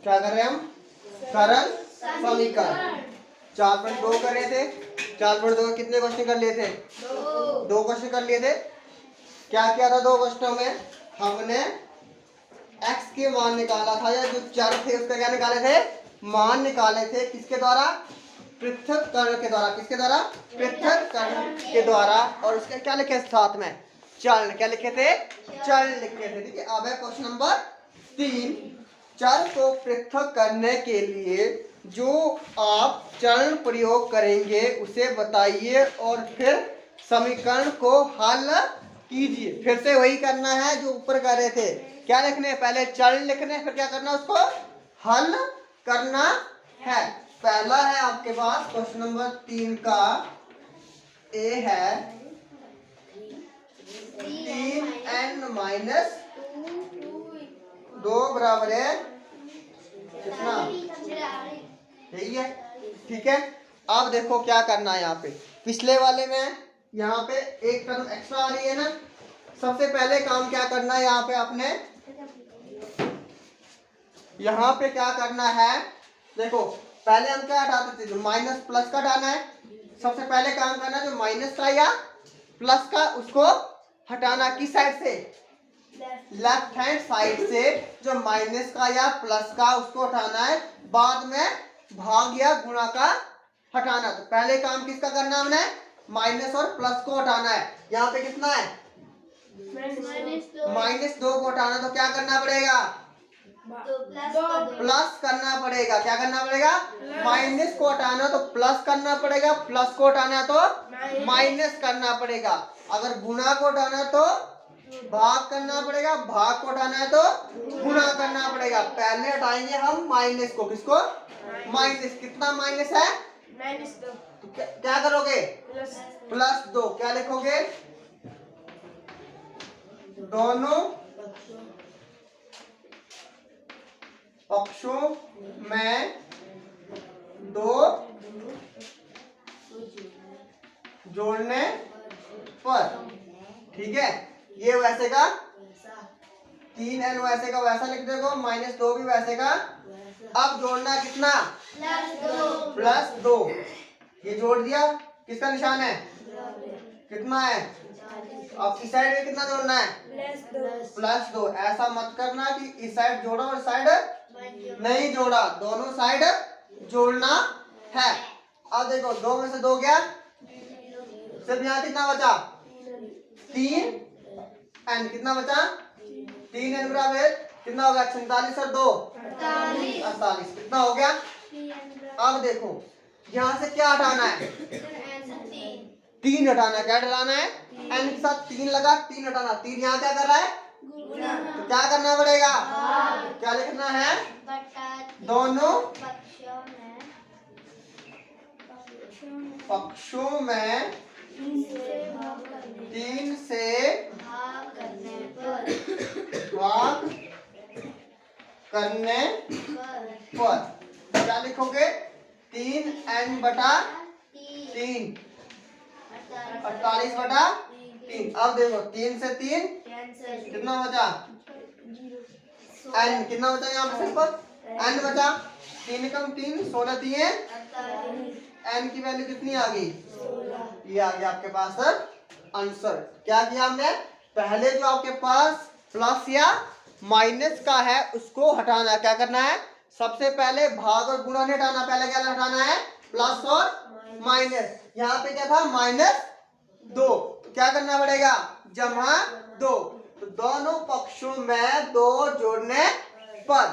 क्या कर रहे हैं हम? सरल समीकरण 4.2 कर रहे थे। 4.2 कितने क्वेश्चन कर लिए थे? 2 क्वेश्चन कर लिए थे। क्या किया था 2 क्वेश्चनों में? हमने x के मान निकाला था, या जो चर थे उसका क्या निकाले थे? मान निकाले थे। किसके द्वारा? पृथक्करण के द्वारा। किसके द्वारा? पृथक्करण के द्वारा। और उसके क्या लिखे साथ में? चल। क्या लिखे थे? चल लिखे थे। ठीक है। अब है क्वेश्चन नंबर 3। चर को पृथक करने के लिए जो आप चरण प्रयोग करेंगे उसे बताइए और फिर समीकरण को हल कीजिए। फिर से वही करना है जो ऊपर कर रहे थे। क्या लिखने? पहले चरण लिखने, फिर क्या करना? उसको हल करना है। पहला है आपके पास क्वेश्चन नंबर 3 का ए है 3n-2 बराबर है कितना? यही है। ठीक है। अब देखो क्या करना है यहाँ पे। पिछले वाले में यहाँ पे एक टर्म एक्स्ट्रा आ रही है ना। सबसे पहले काम क्या करना है यहाँ पे आपने? यहाँ पे क्या करना है? देखो पहले हम क्या हटाते थे? जो माइनस प्लस का हटाना है। सबसे पहले काम करना है जो माइनस का या प्लस का उसको हटाना। किस साइड से? लेफ्ट हैंड साइड से। जो माइनस का या प्लस का उसको हटाना है। बाद में भाग या गुणा का हटाना। तो पहले काम किसका करना है हमने? माइनस और प्लस को हटाना है। यहाँ पे कितना है? -2 को हटाना। तो क्या करना पड़ेगा? प्लस करना पड़ेगा। क्या करना पड़ेगा? माइनस को हटाना तो प्लस करना पड़ेगा, प्लस को हटाना तो माइनस करना पड़ेगा। अगर गुणा को हटाना तो भाग करना पड़ेगा, भाग को हटाना है तो गुणा करना पड़ेगा। पहले हटाएंगे हम माइनस को। किसको? माइनस। कितना माइनस है? -2। तो क्या करोगे? +2। क्या लिखोगे? दोनों पक्षों में 2 जोड़ने पर। ठीक है। ये वैसे का 3n वैसे का वैसा लिख देगा, -2 भी वैसे का। अब जोड़ना कितना? +2। ये जोड़ दिया। किसका निशान है? कितना है? अब इस साइड में कितना जोड़ना है? +2। ऐसा मत करना कि इस साइड जोड़ा और इस साइड नहीं जोड़ा। दोनों साइड जोड़ना है। अब देखो 2 में से 2 गया, सिर्फ यहाँ कितना बचा? 3n। कितना बचा? 3n बराबर कितना होगा? 46 और 2 48। कितना हो गया? अब देखो यहाँ से क्या हटाना है? 3 हटाना। क्या हटाना है? n के साथ 3 लगा, 3 हटाना। 3 यहाँ क्या कर रहा है? तो क्या करना पड़ेगा? क्या लिखना है? दोनों पक्षों में 3 से भाग करने पर क्या लिखोगे? 3n बटा 3 48/3। अब देखो 3 से 3 कितना बचा? n। कितना बचा? यहाँ पे सिर्फ n बचा। 3 कम 3 16 दिए। n की वैल्यू कितनी आ गई? ये आ गया आपके पास आंसर। क्या किया हमने? पहले जो आपके पास प्लस या माइनस का है उसको हटाना। क्या करना है? सबसे पहले भाग और गुणा नहीं हटाना। पहले क्या हटाना है? प्लस और माइनस। यहाँ पे क्या था? -2। तो क्या करना पड़ेगा? जमा 2। तो दोनों पक्षों में 2 जोड़ने पर।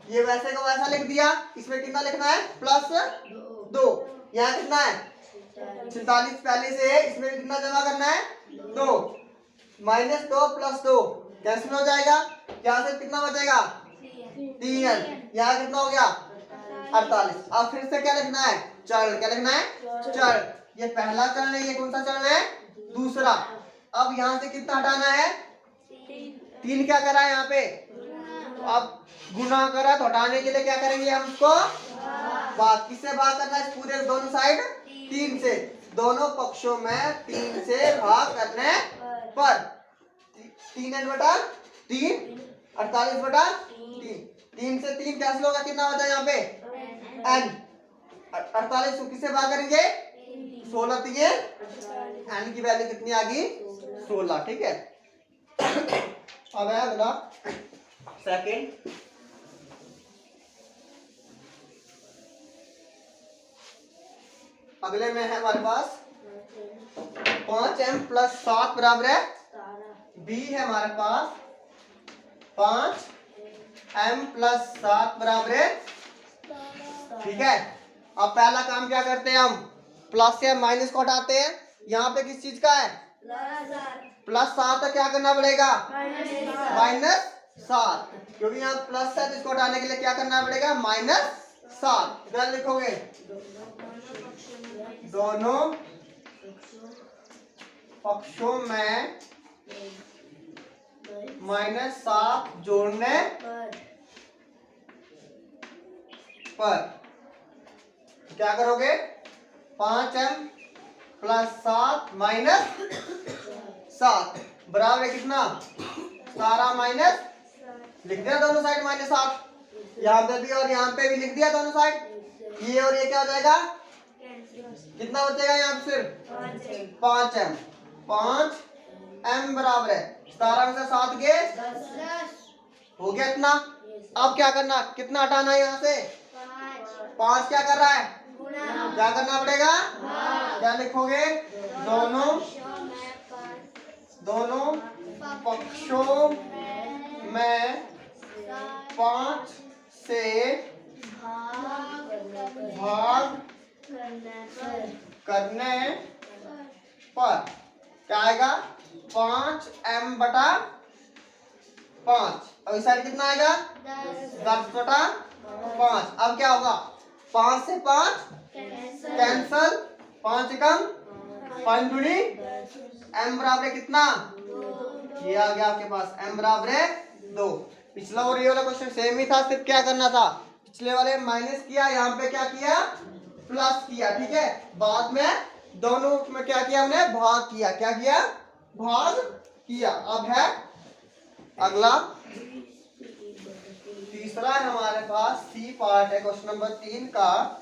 ये वैसे का वैसा लिख दिया। इसमें कितना लिखना है? +2। यहाँ कितना है? 46 पहले से है। इसमें कितना जमा करना है? 2। -2 + 2 कैंसिल हो जाएगा। यहाँ से कितना बचेगा? 3n। यहाँ कितना हो गया? 48। अब फिर से क्या लिखना है? चरण। क्या लिखना है? चरण। ये पहला चरण है। ये कौन सा चरण है? दूसरा। अब यहाँ से कितना हटाना है? 3 क्या करा है यहाँ पे? अब गुना करा तो हटाने के लिए क्या करेंगे हम? उसको भाग। किससे भाग करना है? पूरे दोनों साइड 3 से। दोनों पक्षों में 3 से भाग करने पर 3n बटा 3 48/3। 3 से 3 कैंसिल होगा, कितना बचा यहाँ पे n। 48 को किससे भाग करेंगे 16 दिए, n की वैल्यू कितनी आ गई 16। ठीक है। अब है अगला सेकंड। अगले में है हमारे पास 5m + 7 बराबर है b है हमारे पास 5m + 7 बराबर है। ठीक है। अब पहला काम क्या करते हैं, हम प्लस या माइनस को हटाते हैं। यहाँ पे किस चीज का है +7 है, क्या करना पड़ेगा -7, क्योंकि यहाँ प्लस है तो इसको हटाने के लिए क्या करना पड़ेगा -7। क्या लिखोगे दोनों पक्षों में -7 जोड़ने पर क्या करोगे 5m + 7 -7 बराबर कितना सारा माइनस लिख दिया दोनों साइड -7, यहाँ पे भी और यहाँ पे भी लिख दिया दोनों साइड। ये और ये क्या हो जाएगा, कितना बचेगा यहाँ पे सिर्फ 5m। 5m बराबर है 17 में से 7 गए 10 हो गया इतना। अब क्या करना, कितना हटाना है यहाँ से 5 क्या कर रहा है क्या करना पड़ेगा क्या लिखोगे दोनों पक्षों में 5 से भाग करने पर क्या आएगा 5m बटा 5। और इस साइड कितना आएगा 10 बटा 5। अब क्या होगा 5 से 5 कैंसल, 5 कम 5 दूनी m बराबर कितना ये आ गया आपके पास m बराबर है 2। पिछला और ये वाला क्वेश्चन सेम ही था, सिर्फ क्या करना था पिछले वाले माइनस किया, यहाँ पे क्या किया प्लस किया। ठीक है। बाद में दोनों में क्या किया हमने भाग किया, क्या किया भाग किया। अब है अगला तीसरा है हमारे पास सी पार्ट है क्वेश्चन नंबर 3 का।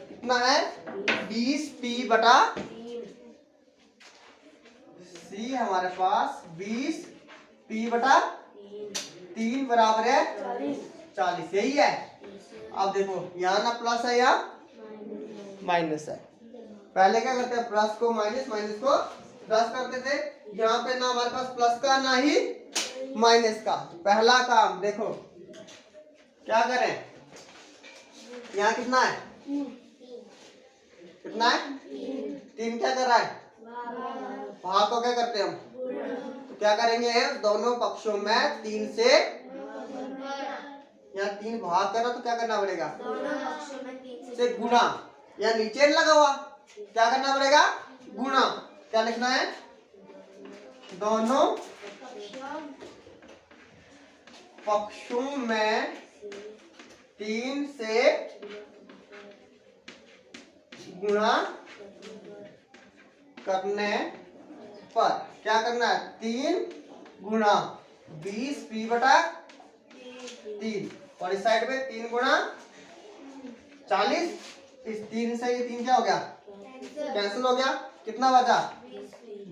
कितना है 20p बटा सी हमारे पास 20p बटा 3 बराबर है 40। यही है। अब देखो यहाँ ना प्लस है या माइनस है। पहले क्या करते हैं प्लस को माइनस, माइनस को प्लस करते थे। यहाँ पे ना हमारे पास प्लस का ना ही माइनस का। पहला काम देखो क्या करें, यहाँ कितना है कितना है 3 क्या कर रहा है भाग को क्या करते हैं हम तो क्या करेंगे दोनों पक्षों में 3 से, यहाँ 3 भाग कर रहा तो क्या करना पड़ेगा से गुणा, यहाँ नीचे लगा हुआ क्या करना पड़ेगा गुणा। क्या लिखना है दोनों पक्षों में 3 से गुणा करने पर क्या करना है 3 गुणा 20p बटा 3 और इस साइड पे 3 गुणा 40। इस 3 से ये 3 क्या हो गया कैंसिल हो गया, कितना बचा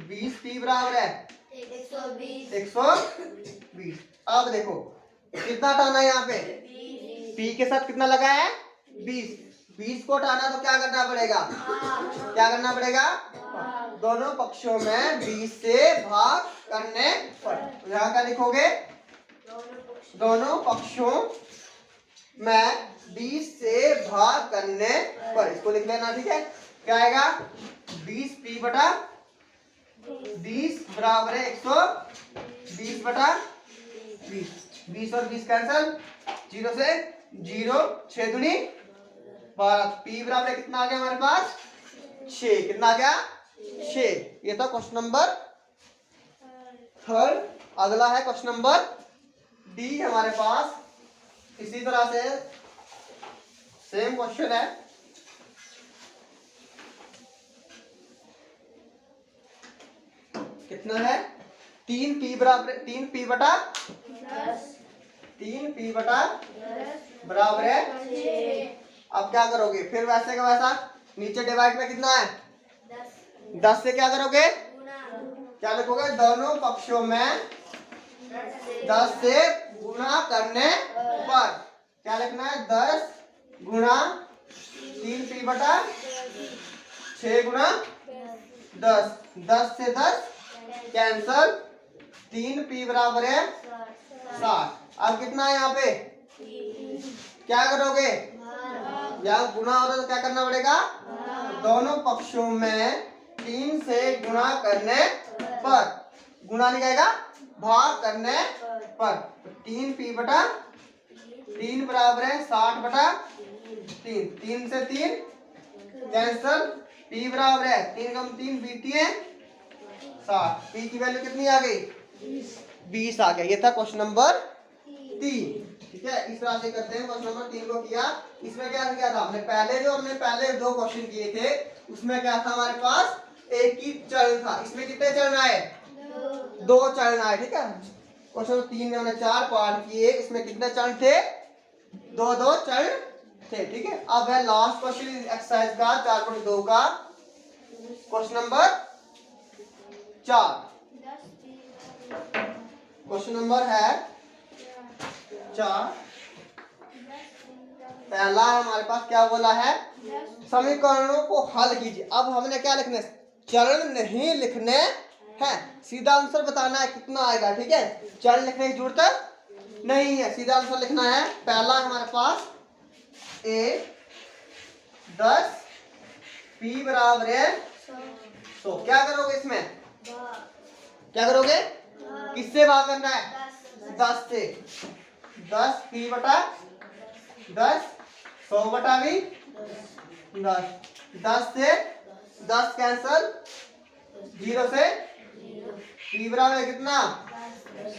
20p बराबर है 120। अब देखो कितना हटाना है यहाँ पे p के साथ कितना लगा है 20 को हटाना तो क्या करना पड़ेगा क्या करना पड़ेगा दोनों पक्षों में 20 से भाग करने पर। यहाँ क्या लिखोगे दोनों पक्षों में 20 से भाग करने पर, इसको लिख लेना। ठीक है। क्या आएगा 20p बटा 20 बराबर है 120 बटा 20 और 20 कैंसल, 0 से 0 6 दूनी 12। p बराबर कितना आ गया हमारे पास 6। कितना आ गया 6। ये था क्वेश्चन नंबर 3। अगला है क्वेश्चन नंबर डी हमारे पास। इसी तरह से सेम क्वेश्चन है। कितना है 3p बराबर 3p बटा 3p बटा बराबर है 6। अब क्या करोगे फिर वैसे का वैसा, नीचे डिवाइड में कितना है 10 से क्या करोगे, क्या लिखोगे, दोनों पक्षों में 10 से गुणा करने पर क्या लिखना है, 10 गुणा 3p बटा 6 गुणा 10, 10 से 10 कैंसल, 3p बराबर है 60। अब कितना है यहाँ पे, क्या करोगे, यहाँ गुणा हो रहा है तो क्या करना पड़ेगा, दोनों पक्षों में 3 से गुणा करने पर, गुणा लिखाएगा भाग करने पर, 3p बटा 3 बराबर है 60 बटा 3, 3 से 3 कैंसल, p बराबर है 3 कम 3 बीती है 60, p की वैल्यू कितनी आ गई 20 आ गया। ये था क्वेश्चन नंबर 3। ठीक है, इस तरह से करते हैं। क्वेश्चन नंबर 3 को किया, इसमें क्या किया था हमने, हमने पहले 2 क्वेश्चन किए थे, उसमें क्या था हमारे पास एक ही चरण था, इसमें कितने चरण आए, 2 चरण आए। ठीक है, क्वेश्चन 3 में हमने 4 पार्ट किए, इसमें कितने चरण थे, 2 चरण थे। ठीक है, अब है लास्ट क्वेश्चन एक्सरसाइज का 4.2 का क्वेश्चन नंबर 4। क्वेश्चन नंबर है 4। पहला हमारे पास क्या बोला है, समीकरणों को हल कीजिए। अब हमने क्या लिखना है, चरण नहीं लिखने हैं, सीधा आंसर बताना है कितना आएगा। ठीक है, चरण लिखने की जरूरत नहीं है, सीधा आंसर लिखना है। पहला हमारे पास a 10 p बराबर है 100। क्या करोगे इसमें, क्या करोगे, किससे भाग करना है, 10 से, 10 p बटा 10, 100 बटा भी 10, 10 से 10 कैंसल, 0 से p बराबर है कितना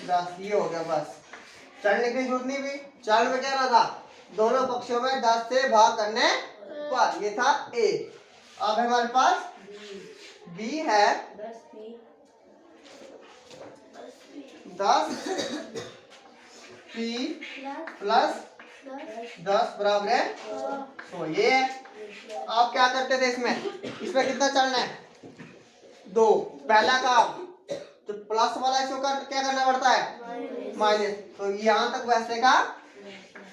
10, ये हो गया बस। चरण लिखने की जरूरत नहीं भी, चरण में क्या रहा था, दोनों पक्षों में 10 से भाग करने पर, ये था a। अब हमारे पास b है 10 p प्लस 10 बराबर है 100, ये है। आप क्या करते थे इसमें, इसमें कितना चरण है, 2, पहला का तो प्लस वाला इसको क्या करना पड़ता है माइनस, तो यहाँ तक वैसे का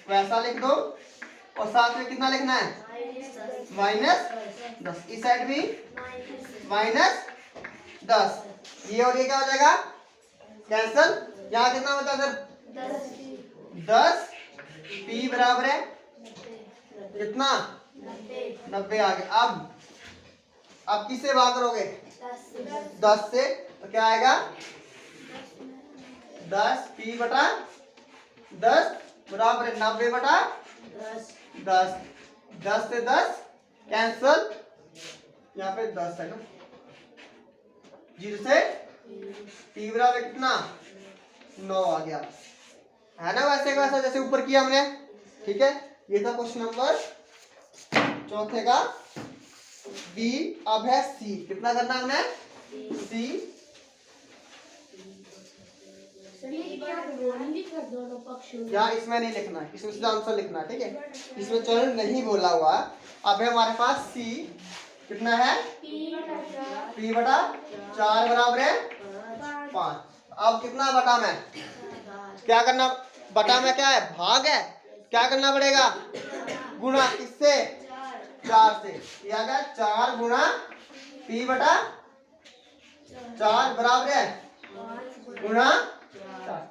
वैसा लिख दो, और साथ में कितना लिखना है -10, इस साइड भी -10, ये और ये क्या हो जाएगा कैंसल, यहाँ कितना बचा सर 10 p बराबर है कितना 90 आ गया। अब किससे भाग करोगे 10 से, तो क्या आएगा 10 p बटा 10 बराबर है 90 बटा 10, 10 से 10 कैंसल, यहाँ पे 10 है ना, 0 से p बराबर कितना 9 आ गया, है ना, वैसे का वैसा जैसे ऊपर किया हमने। ठीक है, ये था क्वेश्चन नंबर 4 का b। अब है c, कितना करना हमने c, या इसमें नहीं लिखना है, इसमें सीधा आंसर लिखना है। ठीक है, इसमें चरण नहीं बोला हुआ। अब है हमारे पास c, कितना है p बटा 4 बराबर है 5। अब कितना बटा में, क्या करना, बटा में क्या है भाग है, क्या करना पड़ेगा गुणा, किससे 4 से, किया गया 4 गुणा p बटा 4 बराबर है गुणा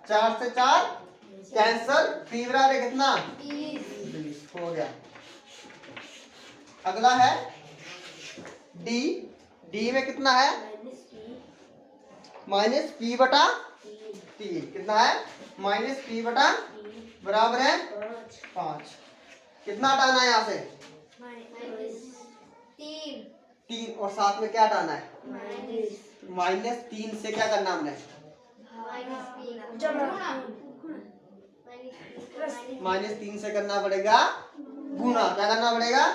4 से 4 कैंसल, p बराबर है कितना 20 हो गया। अगला है d, d में कितना है -p बटा 3, कितना है -p बटा बराबर है 5, कितना हटाना है यहाँ से 3, और साथ में क्या हटाना है -3 से क्या करना हमने -3 से करना पड़ेगा गुणा, क्या करना पड़ेगा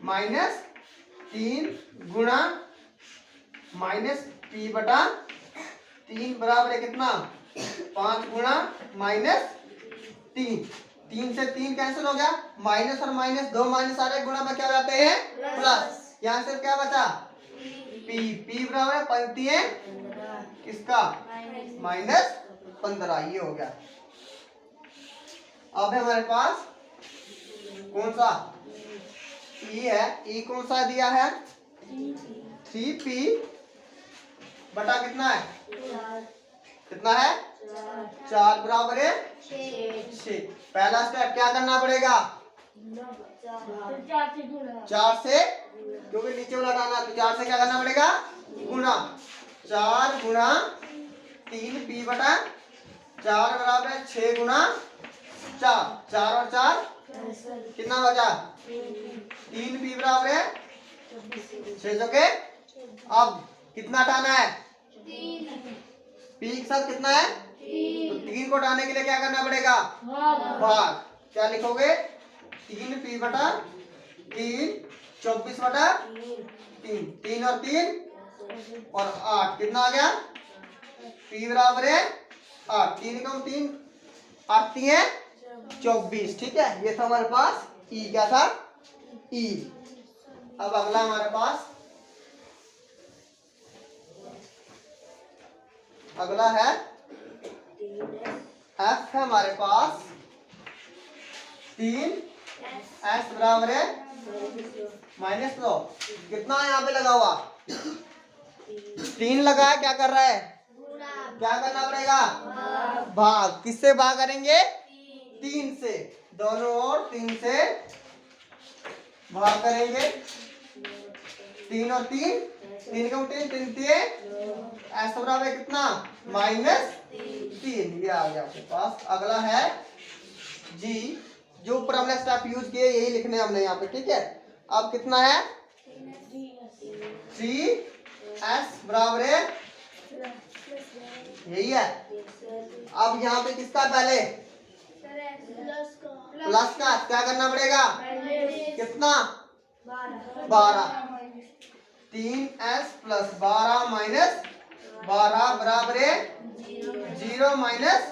-3 गुणा -p बटा 3 बराबर है कितना 5 गुणा 3, 3 से 3 कैंसिल हो गया, माइनस और माइनस, दो माइनस आ रहे, गुणा में क्या हो जाते हैं प्लस। यहाँ सिर्फ क्या बचा पी, पी बराबर है पंक्ति है किसका -15, ये हो गया। अब है हमारे पास कौन सा ई है, ई कौन सा दिया है 3p बटा कितना है, कितना है 4 बराबर है 6। पहला स्टेप क्या करना पड़ेगा 4 से, क्योंकि नीचे वाला हटाना, तो 4 से क्या करना पड़ेगा गुणा, 4 गुणा 3p बटा 4 बराबर है 6 गुणा 4, 4 और 4 कितना बचा 3p बराबर है 6 के। अब कितना हटाना है p के साथ कितना है, तो 3 को हटाने के लिए क्या करना पड़ेगा भाग, क्या लिखोगे 3p बटा 3, 24 बटा 3, 3 और 3 और 8 कितना आ गया p बराबर है 8, 3 कम 3 8 है 24। ठीक है, ये था हमारे पास ई, क्या था ई। अब अगला हमारे पास अगला है एफ है हमारे पास 3s बराबर है -9, कितना है यहाँ पे लगा हुआ 3 लगा है, क्या कर रहा है क्या करना पड़ेगा भाग, किससे भाग करेंगे 3 से, दोनों ओर 3 से भाग करेंगे, 3 और 3, 3 का 3, 3 एस बराबर है कितना -3, ये आ गया आपके पास। अगला है जी, जो ऊपर हमने स्टेप यूज किए यही लिखने हमने यहाँ पे। ठीक है, अब कितना है 3s बराबर है यही है। अब यहाँ पे किसका पहले प्लस का क्या करना पड़ेगा कितना 12, 3s प्लस 12 माइनस 12 बराबर है 0 माइनस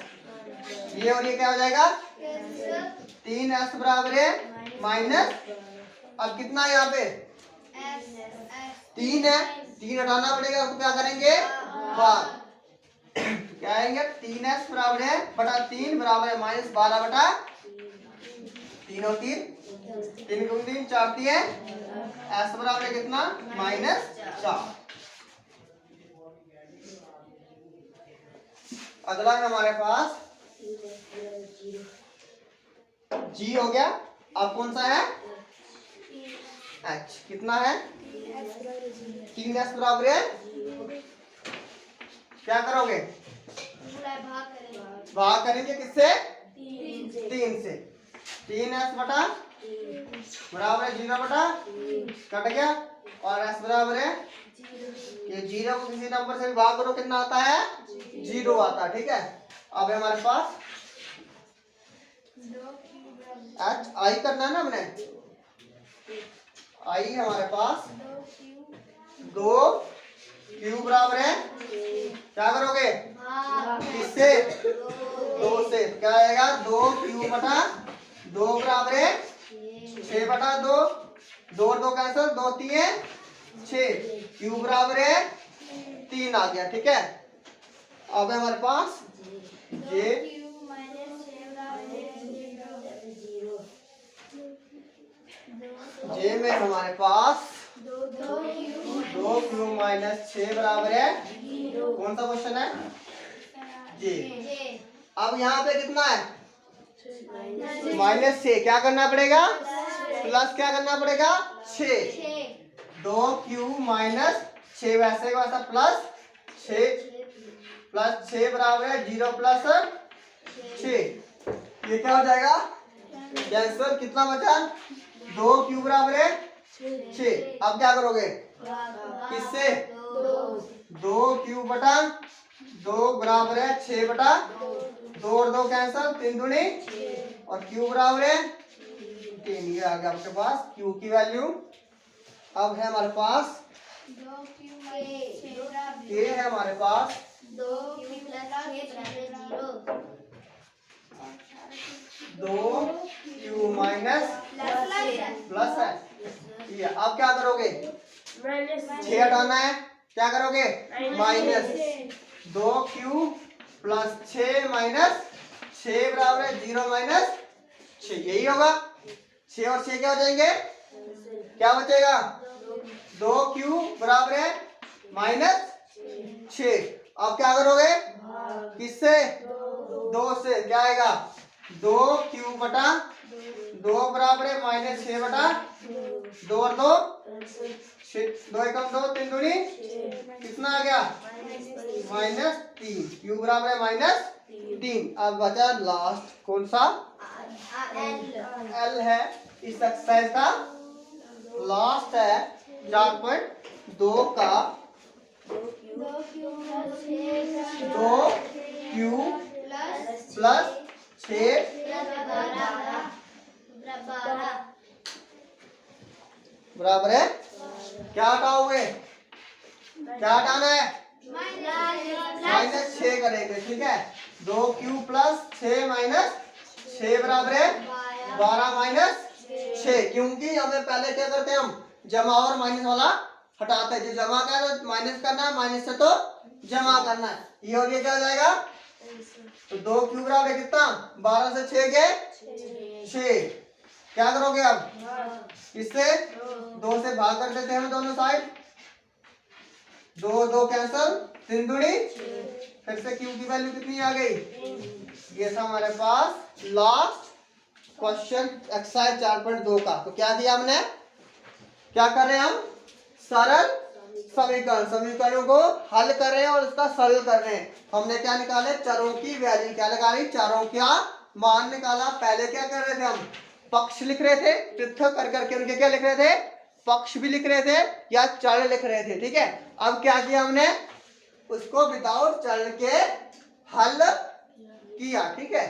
ये, और ये क्या हो जाएगा 3s बराबर है माइनस, अब कितना है यहाँ पे 3 है, 3 हटाना पड़ेगा, तो क्या करेंगे भाग, क्या आएंगे 3s बराबर है बटा 3 बराबर है -12 बटा 3 और 3, 3 को 3 4 है, s बराबर है कितना -4। अगला है हमारे पास g हो गया। अब कौन सा है h, कितना है 3s बराबर है, क्या करोगे भाग करेंगे किससे 3 से, 3s बटा बराबर है 0 बटा कट गया, और s बराबर है ये 0 को किसी नंबर से भाग करो कितना आता है 0 आता है। ठीक है, अब हमारे पास h आई करना है ना हमने, आई हमारे पास 2q बराबर है, क्या करोगे किससे 2 से, क्या आएगा 2q बटा 2 बराबर है 6 बटा 2, 2 और 2 कैंसिल, 2 3 6, q बराबर है 3 आ गया। ठीक है, अब है हमारे पास जे में हमारे पास 2q माइनस 6 बराबर है, कौन सा क्वेश्चन है जे। अब यहाँ पे कितना है -6, क्या करना पड़ेगा प्लस, क्या करना पड़ेगा 6, 2q माइनस 6 वैसे वैसा प्लस 6 बराबर है 0 प्लस 6, ये क्या हो जाएगा कैंसर, कितना बचा 2q बराबर है 6। अब क्या करोगे किससे 2q बटा 2 बराबर है 6 बटा 2 और 2 कैंसल, 3 दूनी और q बराबर है 3, ये आ गया आपके पास q की वैल्यू। अब है हमारे पास k है हमारे पास 2q + 6 = 0। हटाना है, क्या करोगे? माइनस 2q प्लस 6 माइनस 6 बराबर है 0 माइनस 6, यही होगा। 6 और 6 क्या हो जाएंगे? क्या बचेगा? 2q बराबर है माइनस 6। अब क्या करोगे? किससे? 2 से। क्या आएगा? 2q बटा 2 बराबर है माइनस 6 बटा 2 और 2 2 एकम 2 3 दूनी कितना आ गया? माइनस 3। क्यू बराबर है माइनस 3। अब बचा लास्ट कौन सा? एल है इस एक्सरसाइज का लास्ट है 4.2 का 2q प्लस 6 बराबर है क्या हटाओगे? क्या हटाना है? माइनस 6 करेंगे, ठीक है। 2q प्लस 6 माइनस 6 बराबर है 12 माइनस 6, क्योंकि हमें पहले क्या करते हैं, हम जमा और माइनस वाला हटाते हैं। जो जमा का है तो माइनस करना है, माइनस से तो जमा करना है। ये और ये क्या हो जाएगा? तो 2q बराबर है कितना? 12 से 6 के 6। क्या करोगे अब? इससे 2 से भाग कर देते हैं दोनों साइड, 2 2 कैंसल, 3 दूनी, फिर से q की वैल्यू कितनी आ गई? ये था हमारे पास लास्ट क्वेश्चन एक्सरसाइज 4.2 का। तो क्या दिया हमने? क्या कर रहे हैं हम? सरल समीकरणों को हल कर रहे हैं और उसका सरल कर रहे हैं। हमने क्या निकाले? चरों की वैल्यू क्या लगा रही? चरों का मान निकाला। पहले क्या कर रहे थे हम? पक्ष लिख रहे थे, पृथक कर करके उनके क्या लिख रहे थे? पक्ष भी लिख रहे थे या चर लिख रहे थे, ठीक है। अब क्या किया हमने? उसको विदाउट चर के हल किया, ठीक है।